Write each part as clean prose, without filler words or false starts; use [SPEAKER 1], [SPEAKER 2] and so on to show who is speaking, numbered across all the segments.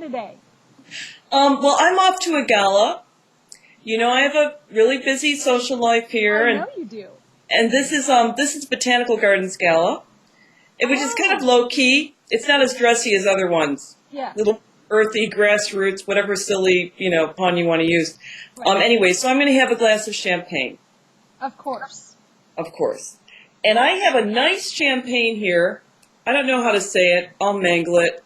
[SPEAKER 1] today?
[SPEAKER 2] Well, I'm off to a gala. You know, I have a really busy social life here,
[SPEAKER 1] I know you do.
[SPEAKER 2] And this is Botanical Gardens Gala, which is kind of low key. It's not as dressy as other ones.
[SPEAKER 1] Yeah.
[SPEAKER 2] Little earthy, grassroots, whatever silly pun you want to use.
[SPEAKER 1] Right.
[SPEAKER 2] Anyway, so I'm going to have a glass of champagne.
[SPEAKER 1] Of course.
[SPEAKER 2] Of course. And I have a nice champagne here. I don't know how to say it. I'll mangle it.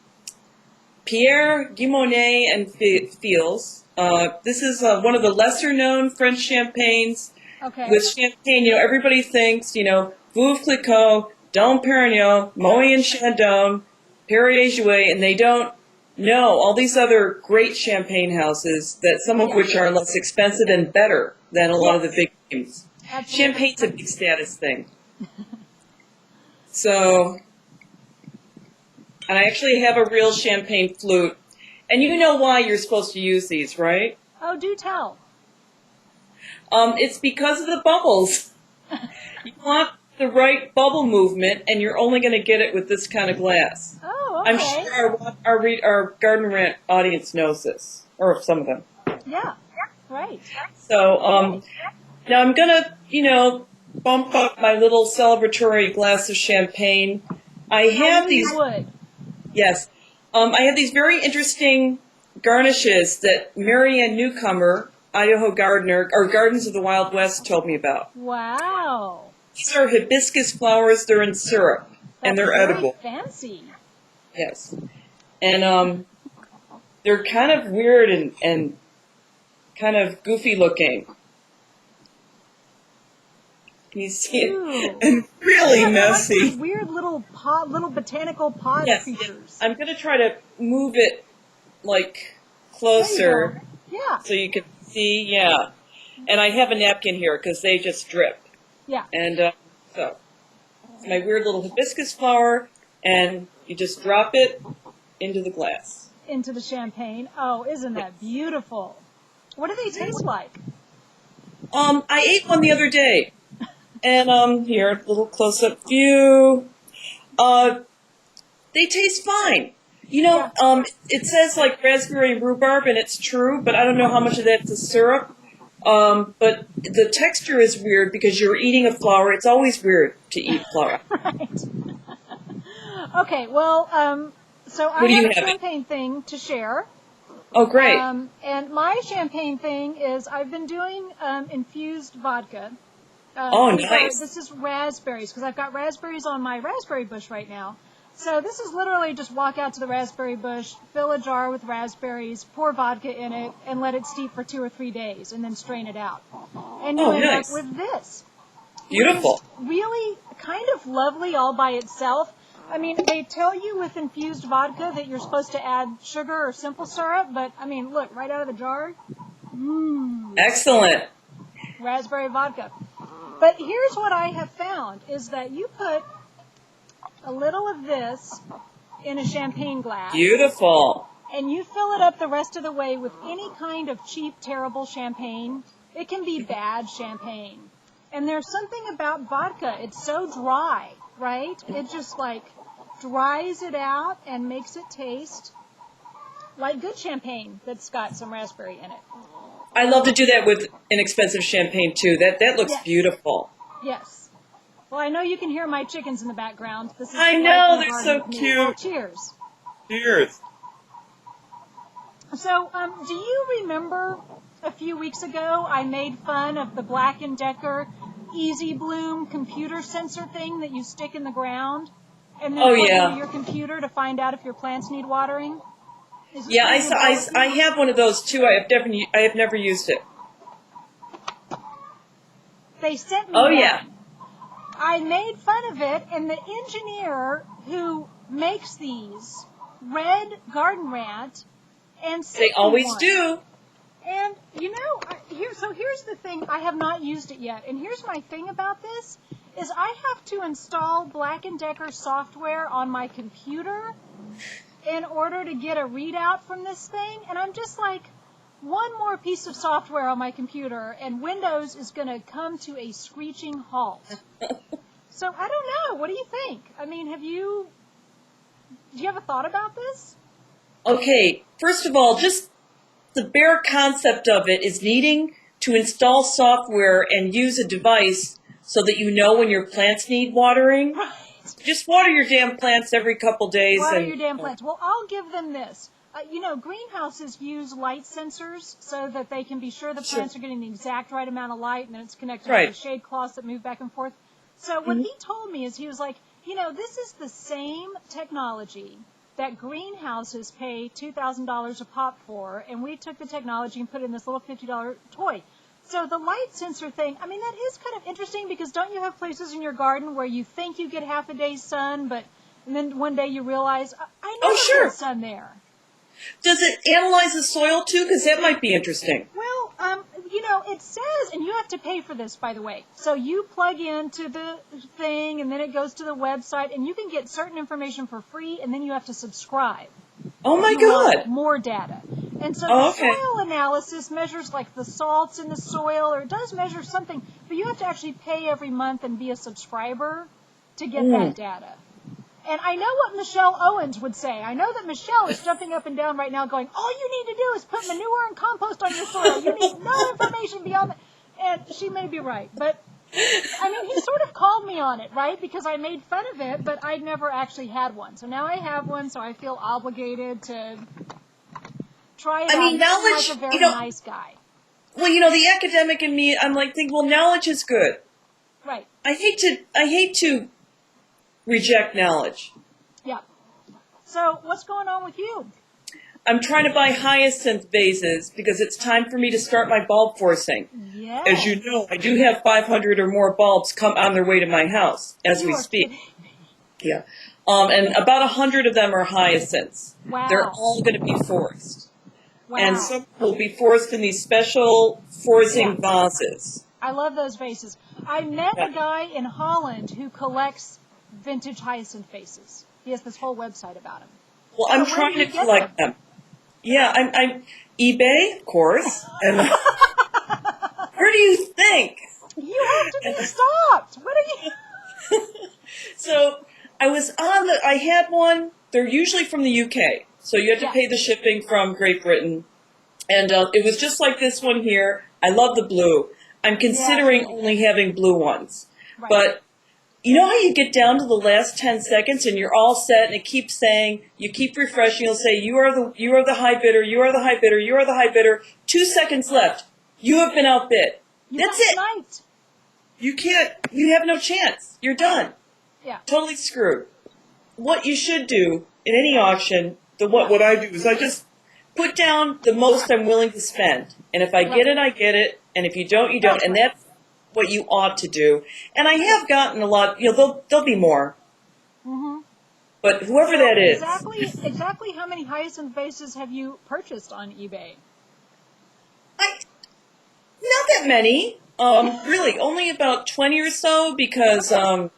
[SPEAKER 2] Pierre Guimonet and Fils. This is one of the lesser-known French champagnes.
[SPEAKER 1] Okay.
[SPEAKER 2] With champagne, everybody thinks, Veuve Clicquot, Dom Perignon, Moët and Chandon, Perrier-Jouet, and they don't know all these other great champagne houses, that some of which are less expensive and better than a lot of the big names.
[SPEAKER 1] Absolutely.
[SPEAKER 2] Champagne's a big status thing. So, and I actually have a real champagne flute. And you know why you're supposed to use these, right?
[SPEAKER 1] Oh, do tell.
[SPEAKER 2] It's because of the bubbles. You want the right bubble movement, and you're only going to get it with this kind of glass.
[SPEAKER 1] Oh, okay.
[SPEAKER 2] I'm sure our GardenRant audience knows this, or some of them.
[SPEAKER 1] Yeah, right.
[SPEAKER 2] So now I'm going to, bump up my little celebratory glass of champagne. I have these.
[SPEAKER 1] Wood.
[SPEAKER 2] Yes. I have these very interesting garnishes that Marianne Newcomer, Idaho gardener, or Gardens of the Wild West, told me about.
[SPEAKER 1] Wow.
[SPEAKER 2] These are hibiscus flowers. They're in syrup, and they're edible.
[SPEAKER 1] Fancy.
[SPEAKER 2] Yes. And they're kind of weird and kind of goofy looking. Can you see it? And really messy.
[SPEAKER 1] Like weird little botanical pod creatures.
[SPEAKER 2] I'm going to try to move it closer.
[SPEAKER 1] Yeah.
[SPEAKER 2] So you can see, yeah. And I have a napkin here because they just drip.
[SPEAKER 1] Yeah.
[SPEAKER 2] And so it's my weird little hibiscus flower, and you just drop it into the glass.
[SPEAKER 1] Into the champagne. Oh, isn't that beautiful? What do they taste like?
[SPEAKER 2] I ate one the other day. And here, little close-up view. They taste fine. It says raspberry and rhubarb, and it's true, but I don't know how much of that's a syrup. But the texture is weird because you're eating a flower. It's always weird to eat flour.
[SPEAKER 1] Right. Okay, well, so I have a champagne thing to share.
[SPEAKER 2] Oh, great.
[SPEAKER 1] And my champagne thing is I've been doing infused vodka.
[SPEAKER 2] Nice.
[SPEAKER 1] This is raspberries, because I've got raspberries on my raspberry bush right now. So this is literally just walk out to the raspberry bush, fill a jar with raspberries, pour vodka in it, and let it steep for 2 or 3 days, and then strain it out. And you end up with this.
[SPEAKER 2] Beautiful.
[SPEAKER 1] Really kind of lovely all by itself. I mean, they tell you with infused vodka that you're supposed to add sugar or simple syrup, but, I mean, look, right out of the jar.
[SPEAKER 2] Excellent.
[SPEAKER 1] Raspberry vodka. But here's what I have found, is that you put a little of this in a champagne glass.
[SPEAKER 2] Beautiful.
[SPEAKER 1] And you fill it up the rest of the way with any kind of cheap, terrible champagne. It can be bad champagne. And there's something about vodka. It's so dry, right? It just dries it out and makes it taste like good champagne that's got some raspberry in it.
[SPEAKER 2] I love to do that with inexpensive champagne, too. That looks beautiful.
[SPEAKER 1] Yes. Well, I know you can hear my chickens in the background. This is
[SPEAKER 2] I know, they're so cute.
[SPEAKER 1] Well, cheers.
[SPEAKER 2] Cheers.
[SPEAKER 1] So, do you remember a few weeks ago I made fun of the Black & Decker Easy Bloom computer sensor thing that you stick in the ground and then plug into your computer to find out if your plants need watering?
[SPEAKER 2] Yeah, I have one of those too. I have never used it.
[SPEAKER 1] They sent me one. I made fun of it, and the engineer who makes these read GardenRant and sent
[SPEAKER 2] They always
[SPEAKER 1] one.
[SPEAKER 2] do.
[SPEAKER 1] And here's the thing. I have not used it yet, and here's my thing about this: is I have to install Black & Decker software on my computer in order to get a readout from this thing, and I'm just like, one more piece of software on my computer, and Windows is going to come to a screeching halt. So, I don't know. What do you think? I mean, do you have a thought about this?
[SPEAKER 2] Okay, first of all, just the bare concept of it is needing to install software and use a device so that you know when your plants need watering.
[SPEAKER 1] Right.
[SPEAKER 2] Just water your damn plants every couple days.
[SPEAKER 1] Water your damn plants. Well, I'll give them this. Greenhouses use light sensors so that they can be sure the plants are getting the exact right amount of light, and then it's connected to the shade cloths that move back and forth. So what he told me is he was like, this is the same technology that greenhouses pay $2,000 a pop for, and we took the technology and put it in this little $50 toy. So the light sensor thing, I mean, that is kind of interesting because don't you have places in your garden where you think you get half a day's sun, and then one day you realize, I never get sun there.
[SPEAKER 2] Does it analyze the soil too? Because that might be interesting.
[SPEAKER 1] Well, it says, and you have to pay for this, by the way. So you plug into the thing, and then it goes to the website, and you can get certain information for free, and then you have to subscribe.
[SPEAKER 2] Oh my God!
[SPEAKER 1] More data. And so the soil analysis measures like the salts in the soil, or it does measure something, but you have to actually pay every month and be a subscriber to get that data. And I know what Michelle Owens would say. I know that Michelle is jumping up and down right now going, all you need to do is put manure and compost on your soil. You need no information beyond that. And she may be right. But, I mean, he sort of called me on it, right? Because I made fun of it, but I'd never actually had one. So now I have one, so I feel obligated to try it out.
[SPEAKER 2] I mean, knowledge,
[SPEAKER 1] he's like a very nice guy.
[SPEAKER 2] Well, the academic in me, I'm like, well, knowledge is good.
[SPEAKER 1] Right.
[SPEAKER 2] I hate to reject knowledge.
[SPEAKER 1] Yeah. So what's going on with you?
[SPEAKER 2] I'm trying to buy hyacinth vases because it's time for me to start my bulb forcing.
[SPEAKER 1] Yeah.
[SPEAKER 2] As you know, I do have 500 or more bulbs come on their way to my house as we speak. Yeah. And about 100 of them are hyacinths.
[SPEAKER 1] Wow.
[SPEAKER 2] They're all going to be forced.
[SPEAKER 1] Wow.
[SPEAKER 2] And some will be forced in these special forcing vases.
[SPEAKER 1] I love those vases. I met a guy in Holland who collects vintage hyacinth vases. He has this whole website about them.
[SPEAKER 2] Well, I'm trying to collect them. Yeah, I'm eBay, of course. And where do you think?
[SPEAKER 1] You have to be stopped. What are you?
[SPEAKER 2] So I had one. They're usually from the UK, so you have to pay the shipping from Great Britain. And it was just like this one here. I love the blue. I'm considering only having blue ones, but. You know how you get down to the last 10 seconds and you're all set and it keeps saying, you keep refreshing, you'll say, you are the high bidder, you are the high bidder, you are the high bidder. 2 seconds left. You have been outbid. That's it.
[SPEAKER 1] Night.
[SPEAKER 2] You have no chance. You're done.
[SPEAKER 1] Yeah.
[SPEAKER 2] Totally screwed. What you should do in any auction, what I do is I just put down the most I'm willing to spend. And if I get it, I get it. And if you don't, you don't. And that's what you ought to do. And I have gotten a lot, there'll be more. Mm-hmm. But whoever that is.
[SPEAKER 1] Exactly how many hyacinth vases have you purchased on eBay?
[SPEAKER 2] Not that many. Really, only about 20 or so because, and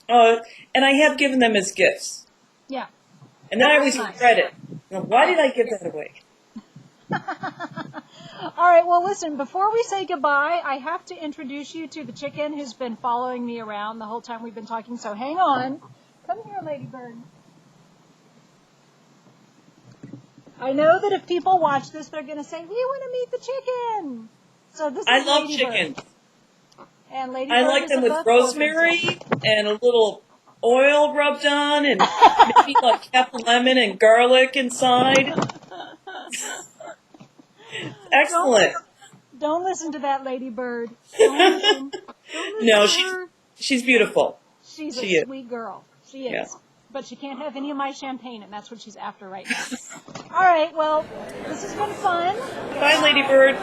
[SPEAKER 2] I have given them as gifts.
[SPEAKER 1] Yeah.
[SPEAKER 2] And then I always regret it. Why did I give that away?
[SPEAKER 1] All right, well, listen, before we say goodbye, I have to introduce you to the chicken who's been following me around the whole time we've been talking, so hang on. Come here, Ladybird. I know that if people watch this, they're going to say, we want to meet the chicken. So this is
[SPEAKER 2] I love
[SPEAKER 1] Ladybird.
[SPEAKER 2] chickens.
[SPEAKER 1] And Ladybird
[SPEAKER 2] I like them with rosemary and a little oil rubbed on and maybe like half a lemon and garlic inside. Excellent.
[SPEAKER 1] Don't listen to that Ladybird. Don't listen.
[SPEAKER 2] No, she's beautiful.
[SPEAKER 1] She's a sweet girl. She is. Yeah. But she can't have any of my champagne, and that's what she's after right now. All right, well, this has been fun.
[SPEAKER 2] Bye, Ladybird.